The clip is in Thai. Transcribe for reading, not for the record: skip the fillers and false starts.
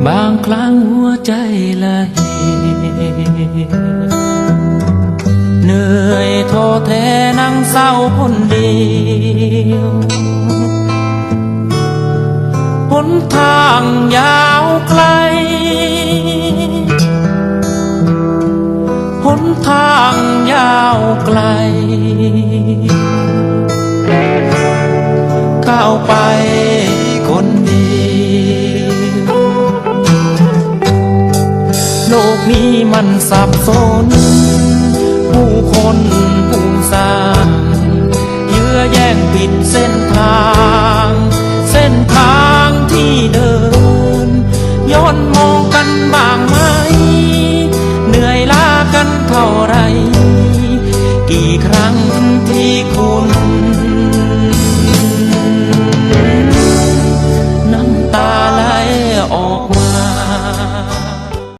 บางครั้งหัวใจละเหยเหนื่อยท้อแท้นั่งเศร้าคนเดียวหนทางยาวไกลหนทางยาวไกลก้าวไปคนเดียวโลกนี้มันสับสนผู้คนผู้สร้างเยื้อแย่งปิดเส้นทางที่เดินย้อนมอง